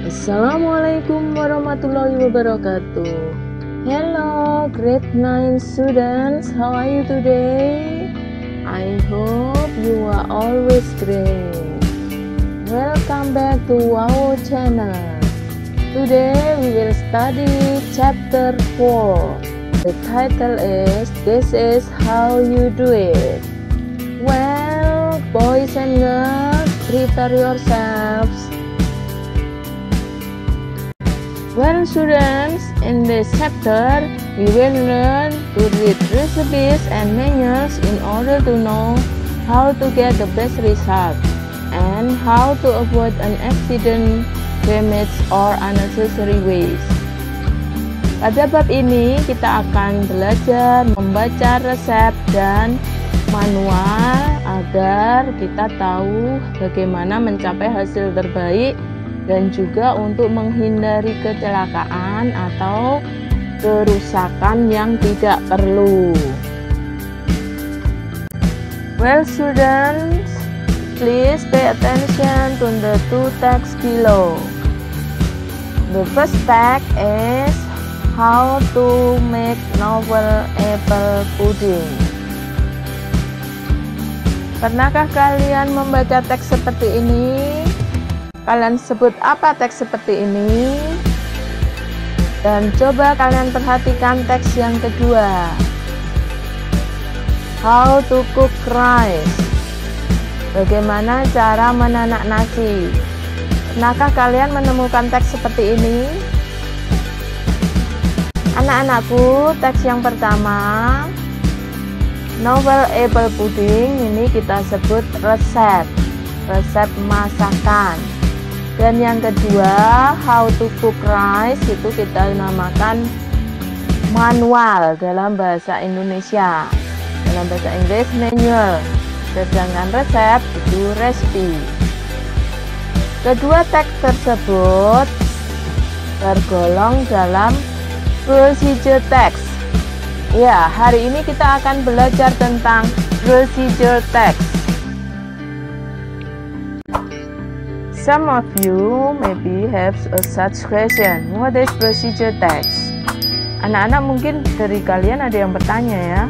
Assalamualaikum warahmatullahi wabarakatuh. Hello, grade 9 students. How are you today? I hope you are always great. Welcome back to our channel. Today we will study chapter 4. The title is This is How You Do It. Well, boys and girls, prepare yourselves. Well, students, in this chapter, we will learn to read recipes and menus in order to know how to get the best result and how to avoid an accident, damage, or unnecessary waste. Pada bab ini, kita akan belajar membaca resep dan manual agar kita tahu bagaimana mencapai hasil terbaik dan juga untuk menghindari kecelakaan atau kerusakan yang tidak perlu. Well, students, please pay attention to the two texts below. The first text is how to make novel apple pudding. Pernahkah kalian membaca teks seperti ini? Kalian sebut apa teks seperti ini? Dan coba kalian perhatikan teks yang kedua. How to cook rice. Bagaimana cara menanak nasi? Pernahkah kalian menemukan teks seperti ini? Anak-anakku, teks yang pertama, novel apple pudding, ini kita sebut resep masakan. Dan yang kedua, how to cook rice, itu kita namakan manual dalam bahasa Indonesia. Dalam bahasa Inggris manual, sedangkan resep itu recipe. Kedua teks tersebut tergolong dalam procedure text. Ya, hari ini kita akan belajar tentang procedure text. Some of you maybe have such question, what is procedure text? Anak-anak mungkin dari kalian ada yang bertanya ya,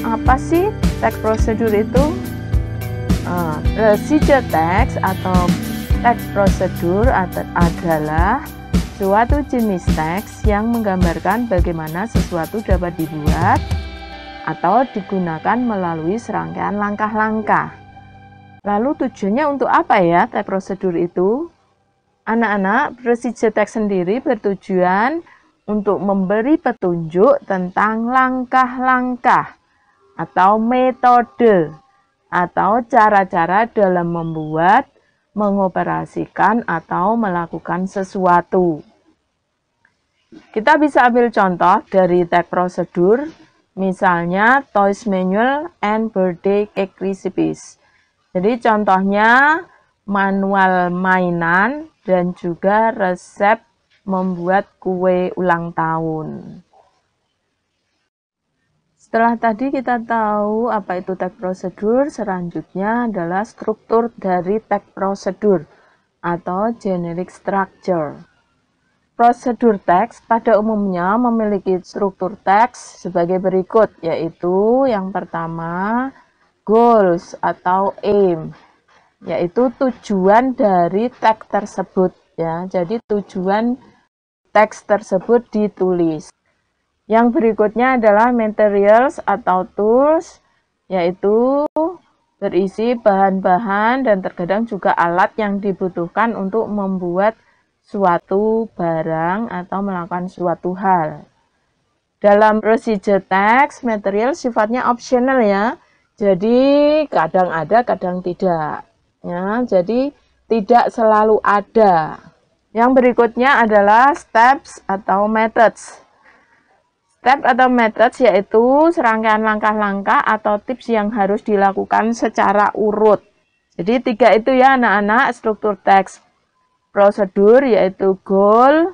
apa sih teks prosedur itu? Procedure text atau teks prosedur adalah suatu jenis teks yang menggambarkan bagaimana sesuatu dapat dibuat atau digunakan melalui serangkaian langkah-langkah. Lalu tujuannya untuk apa ya teks prosedur itu? Anak-anak, procedure text sendiri bertujuan untuk memberi petunjuk tentang langkah-langkah atau metode atau cara-cara dalam membuat, mengoperasikan atau melakukan sesuatu. Kita bisa ambil contoh dari teks prosedur, misalnya Toys Manual and Birthday Cake Recipes. Jadi contohnya manual mainan dan juga resep membuat kue ulang tahun. Setelah tadi kita tahu apa itu teks prosedur, selanjutnya adalah struktur dari teks prosedur atau generic structure. Prosedur teks pada umumnya memiliki struktur teks sebagai berikut, yaitu yang pertama, goals atau aim, yaitu tujuan dari teks tersebut ya. Jadi tujuan teks tersebut ditulis. Yang berikutnya adalah materials atau tools, yaitu berisi bahan-bahan dan terkadang juga alat yang dibutuhkan untuk membuat suatu barang atau melakukan suatu hal. Dalam procedure text, material sifatnya optional ya. Jadi kadang ada, kadang tidak. Ya, jadi tidak selalu ada. Yang berikutnya adalah steps atau methods. Step atau methods yaitu serangkaian langkah-langkah atau tips yang harus dilakukan secara urut. Jadi tiga itu ya anak-anak struktur teks prosedur, yaitu goal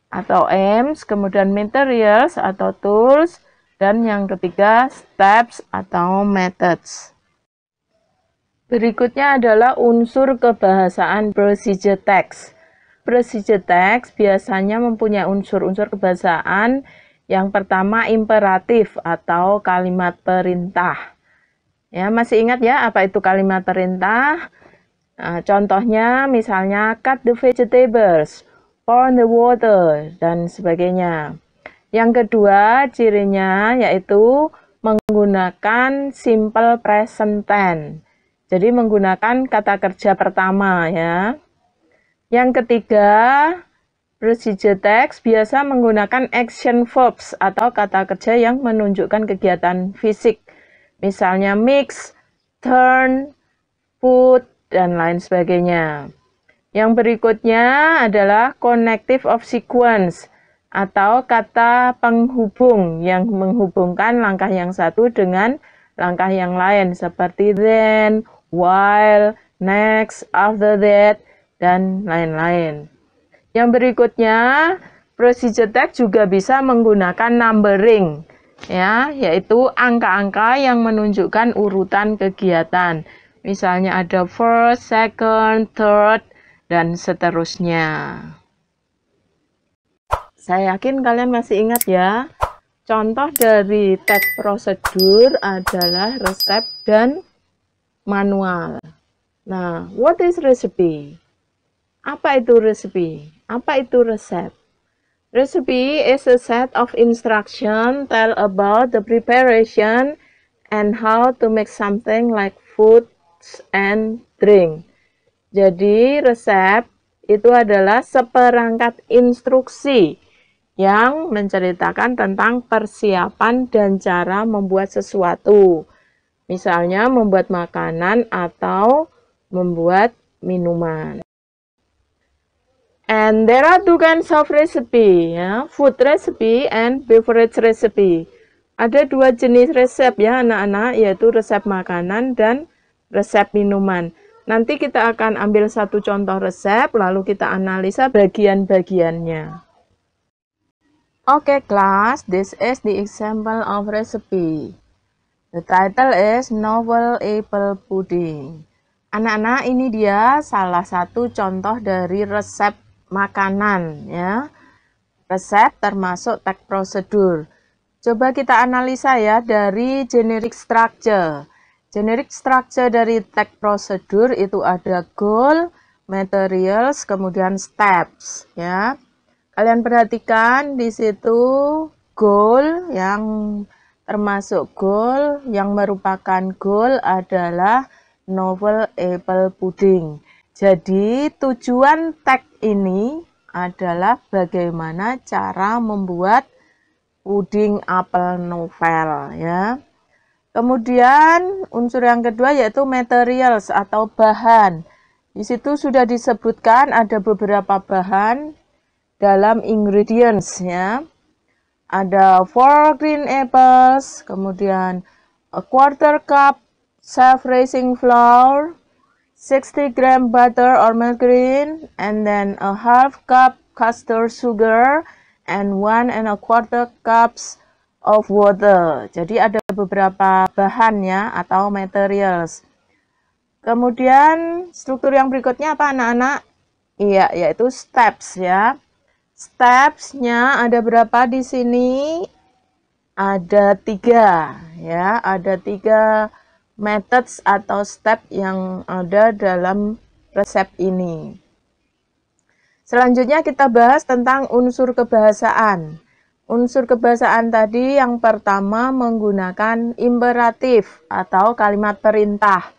atau aims, kemudian materials atau tools, dan yang ketiga, steps atau methods. Berikutnya adalah unsur kebahasaan procedure text. procedure text biasanya mempunyai unsur-unsur kebahasaan. Yang pertama imperatif atau kalimat perintah. Ya, masih ingat ya apa itu kalimat perintah? Nah, contohnya misalnya cut the vegetables, pour the water, dan sebagainya. Yang kedua cirinya yaitu menggunakan simple present tense. Jadi menggunakan kata kerja pertama ya. Yang ketiga, procedure text biasa menggunakan action verbs atau kata kerja yang menunjukkan kegiatan fisik. Misalnya mix, turn, put, dan lain sebagainya. Yang berikutnya adalah connective of sequence atau kata penghubung yang menghubungkan langkah yang satu dengan langkah yang lain seperti then, while, next, after that, dan lain-lain. Yang berikutnya, procedure text juga bisa menggunakan numbering, ya, yaitu angka-angka yang menunjukkan urutan kegiatan. Misalnya ada first, second, third, dan seterusnya. Saya yakin kalian masih ingat ya. Contoh dari text prosedur adalah resep dan manual. Nah, what is recipe? Apa itu recipe? Apa itu resep? Recipe is a set of instruction tell about the preparation and how to make something like food and drink. Jadi resep itu adalah seperangkat instruksi yang menceritakan tentang persiapan dan cara membuat sesuatu. Misalnya membuat makanan atau membuat minuman. And there are two kinds of recipe, ya, food recipe and beverage recipe. Ada dua jenis resep ya anak-anak, yaitu resep makanan dan resep minuman. Nanti kita akan ambil satu contoh resep, lalu kita analisa bagian-bagiannya. Okay, class, this is the example of recipe. The title is Novel Apple Pudding. Anak-anak, ini dia salah satu contoh dari resep makanan ya. Resep termasuk text prosedur. Coba kita analisa ya dari generic structure. Generic structure dari text prosedur itu ada goal, materials, kemudian steps ya. Kalian perhatikan di situ goal yang termasuk goal yang merupakan goal adalah novel apple pudding. Jadi tujuan teks ini adalah bagaimana cara membuat puding apel novel ya. Kemudian unsur yang kedua yaitu materials atau bahan. Di situ sudah disebutkan ada beberapa bahan dalam ingredients ya. Ada 4 green apples, kemudian a quarter cup self-raising flour, 60 gram butter or margarine, and then a half cup custard sugar, and 1¼ cups of water. Jadi ada beberapa bahan ya atau materials. Kemudian struktur yang berikutnya apa anak-anak? Iya, yaitu steps ya. Steps-nya ada berapa di sini? Ada 3 ya, ada 3 methods atau step yang ada dalam resep ini. Selanjutnya kita bahas tentang unsur kebahasaan. Unsur kebahasaan tadi yang pertama menggunakan imperatif atau kalimat perintah.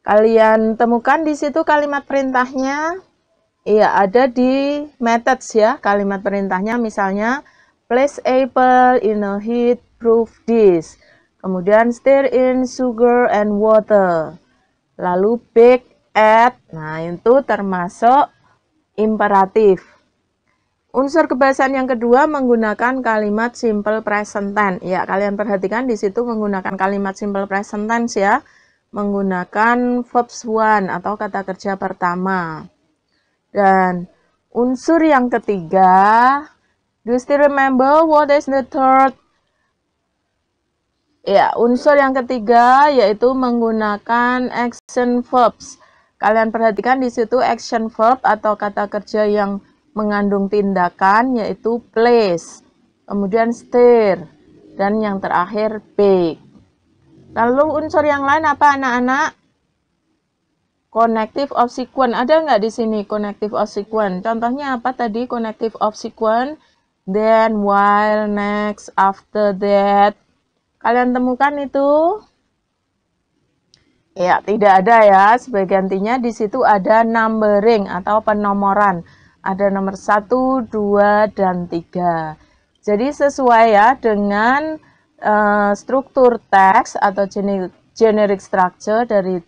Kalian temukan di situ kalimat perintahnya? Iya, ada di methods ya, kalimat perintahnya misalnya place apple in a heat-proof dish. Kemudian stir in sugar and water. Lalu bake at. Nah, itu termasuk imperatif. Unsur kebahasaan yang kedua menggunakan kalimat simple present tense. Ya, kalian perhatikan di situ menggunakan kalimat simple present tense ya. Menggunakan verbs one atau kata kerja pertama. Dan unsur yang ketiga, do you still remember what is the third? Ya, unsur yang ketiga yaitu menggunakan action verbs Kalian perhatikan di situ action verb atau kata kerja yang mengandung tindakan yaitu place, kemudian stir, dan yang terakhir bake. Lalu unsur yang lain apa anak-anak? Connective of sequence. Ada nggak di sini connective of sequence? Contohnya apa tadi connective of sequence? Then, while, next, after that. Kalian temukan itu? Ya, tidak ada ya. Sebagai gantinya di situ ada numbering atau penomoran. Ada nomor 1, 2, dan 3. Jadi sesuai ya dengan struktur teks atau generic structure dari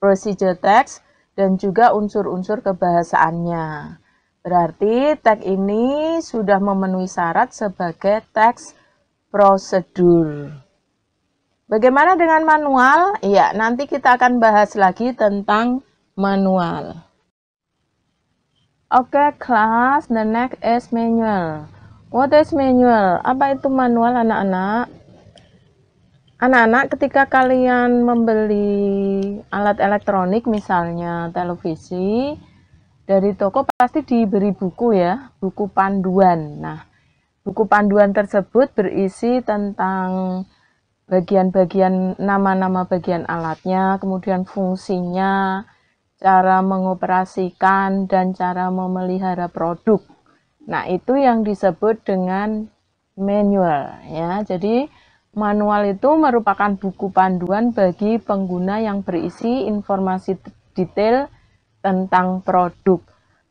procedure text dan juga unsur-unsur kebahasaannya. Berarti teks ini sudah memenuhi syarat sebagai teks prosedur. Bagaimana dengan manual? Iya, nanti kita akan bahas lagi tentang manual. Oke, class, the next is manual. What is manual? Apa itu manual, anak-anak? Anak-anak, ketika kalian membeli alat elektronik, misalnya televisi, dari toko pasti diberi buku ya, buku panduan. Nah, buku panduan tersebut berisi tentang bagian-bagian, nama-nama bagian alatnya, kemudian fungsinya, cara mengoperasikan, dan cara memelihara produk. Nah, itu yang disebut dengan manual ya. Jadi, manual itu merupakan buku panduan bagi pengguna yang berisi informasi detail tentang produk.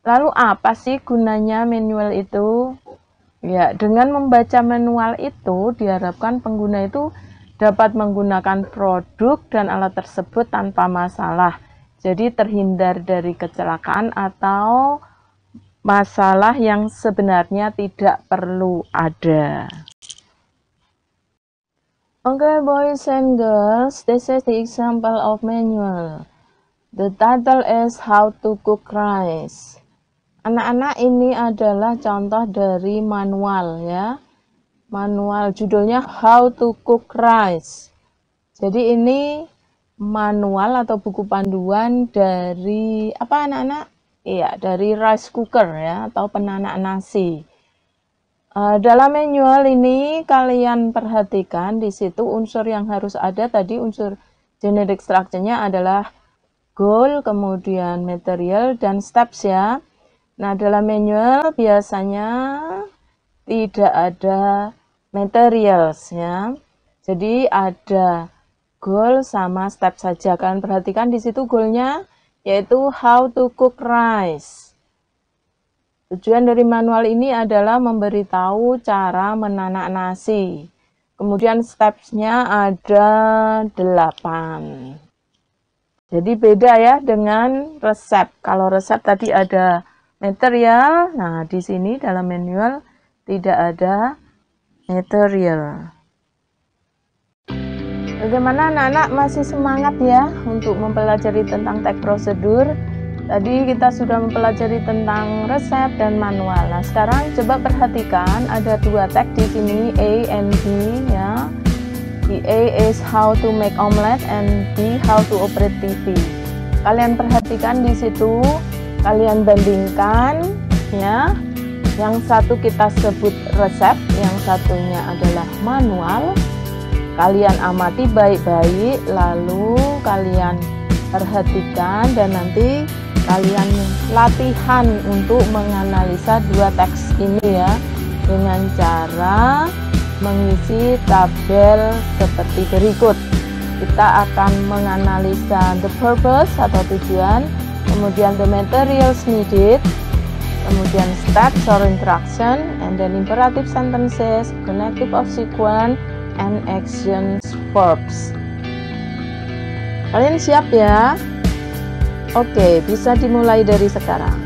Lalu apa sih gunanya manual itu? Ya, dengan membaca manual itu diharapkan pengguna itu dapat menggunakan produk dan alat tersebut tanpa masalah. Jadi terhindar dari kecelakaan atau masalah yang sebenarnya tidak perlu ada. Okay, boys and girls, this is the example of manual. The title is How to Cook Rice. Anak-anak, ini adalah contoh dari manual ya. Manual judulnya How to Cook Rice. Jadi ini manual atau buku panduan dari apa anak-anak? Iya, dari rice cooker ya atau penanak nasi. Dalam manual ini kalian perhatikan di situ unsur yang harus ada tadi, unsur generic structure-nya adalah goal, kemudian material dan steps ya. Nah, dalam manual biasanya tidak ada materials ya. Jadi ada goal sama step saja. Kalian perhatikan di situ goalnya yaitu how to cook rice. Tujuan dari manual ini adalah memberitahu cara menanak nasi. Kemudian stepsnya ada 8. Jadi beda ya dengan resep. Kalau resep tadi ada material, nah di sini dalam manual tidak ada material. Bagaimana anak-anak, masih semangat ya untuk mempelajari tentang teks prosedur? Tadi kita sudah mempelajari tentang resep dan manual. Nah, sekarang coba perhatikan ada 2 teks di sini, A and B ya. The A is how to make omelette and B how to operate TV. Kalian perhatikan di situ, kalian bandingkan ya. Yang satu kita sebut resep, yang satunya adalah manual. Kalian amati baik-baik, lalu kalian perhatikan dan nanti kalian latihan untuk menganalisa 2 teks ini ya, dengan cara mengisi tabel seperti berikut. Kita akan menganalisa the purpose atau tujuan, kemudian the materials needed, kemudian steps or instruction, and then imperative sentences, connective of sequence, and actions verbs. Kalian siap ya? Oke, bisa dimulai dari sekarang.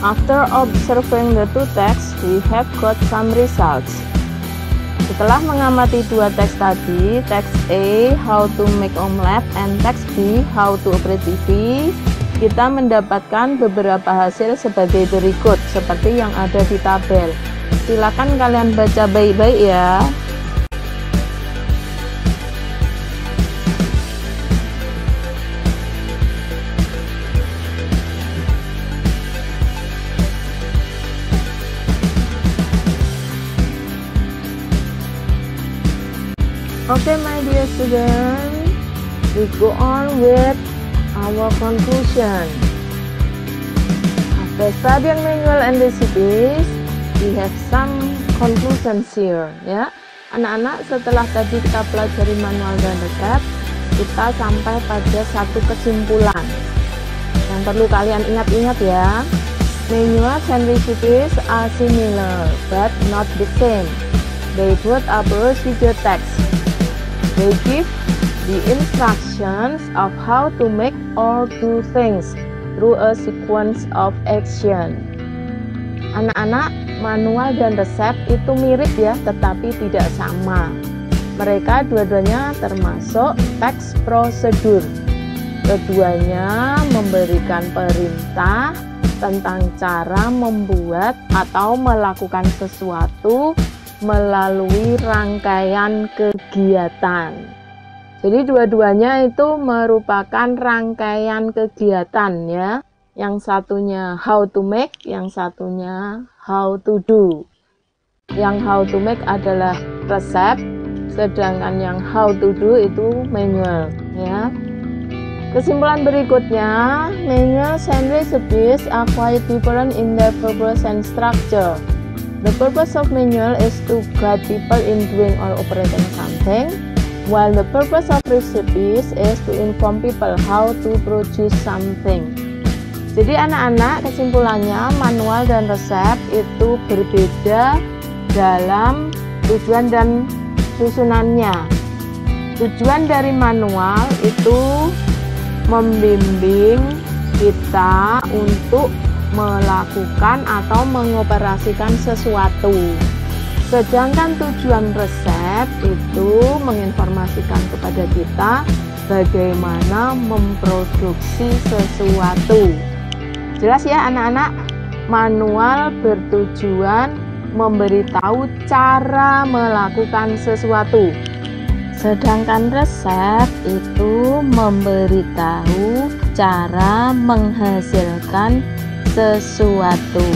After observing the 2 texts, we have got some results. Setelah mengamati 2 teks tadi, teks A, how to make omelette, and teks B, how to operate TV, kita mendapatkan beberapa hasil sebagai berikut, seperti yang ada di tabel. Silakan kalian baca baik-baik ya. Okay, my dear students, we go on with our conclusion. After studying manual and recipes, we have some conclusions here. Ya, anak-anak, setelah tadi kita pelajari manual dan resep, kita sampai pada satu kesimpulan yang perlu kalian ingat-ingat ya. Manuals and recipes are similar but not the same. They both are procedure texts. They give the instructions of how to make or do things through a sequence of action. Anak-anak, manual dan resep itu mirip ya, tetapi tidak sama. Mereka dua-duanya termasuk teks prosedur. Keduanya memberikan perintah tentang cara membuat atau melakukan sesuatu melalui rangkaian kegiatan. Jadi dua-duanya itu merupakan rangkaian kegiatan ya. Yang satunya how to make, yang satunya how to do. Yang how to make adalah resep, sedangkan yang how to do itu manual ya. Kesimpulan berikutnya, manuals and recipes are quite different in their purpose and structure. The purpose of manual is to guide people in doing or operating something, while the purpose of recipes is to inform people how to produce something. Jadi anak-anak, kesimpulannya manual dan resep itu berbeda dalam tujuan dan susunannya. Tujuan dari manual itu membimbing kita untuk melakukan atau mengoperasikan sesuatu. Sedangkan tujuan resep itu menginformasikan kepada kita bagaimana memproduksi sesuatu. Jelas ya anak-anak? Manual bertujuan memberitahu cara melakukan sesuatu. Sedangkan resep itu memberitahu cara menghasilkan sesuatu.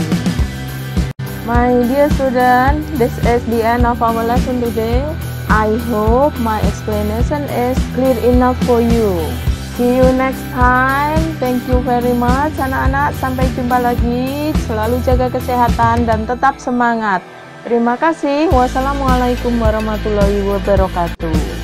My dear student, this is the end of our lesson today. I hope my explanation is clear enough for you. See you next time. Thank you very much anak-anak. Sampai jumpa lagi. Selalu jaga kesehatan dan tetap semangat. Terima kasih. Wassalamualaikum warahmatullahi wabarakatuh.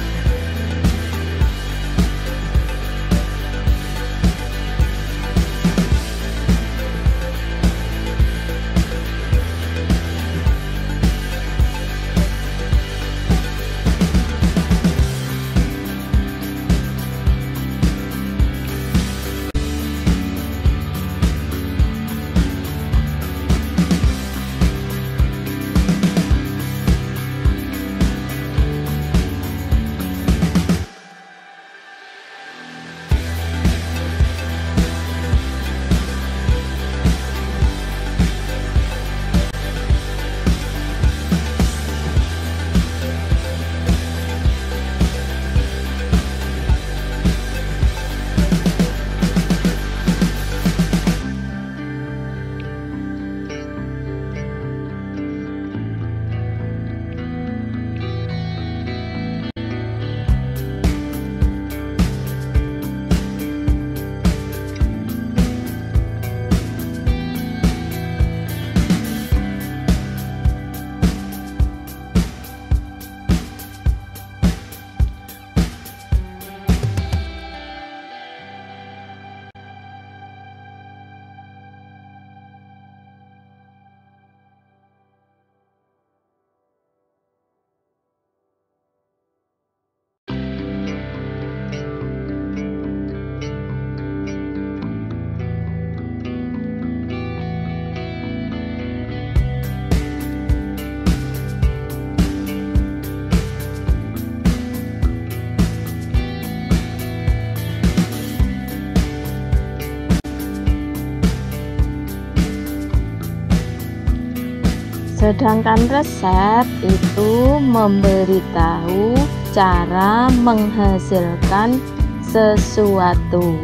Sedangkan resep itu memberitahu cara menghasilkan sesuatu.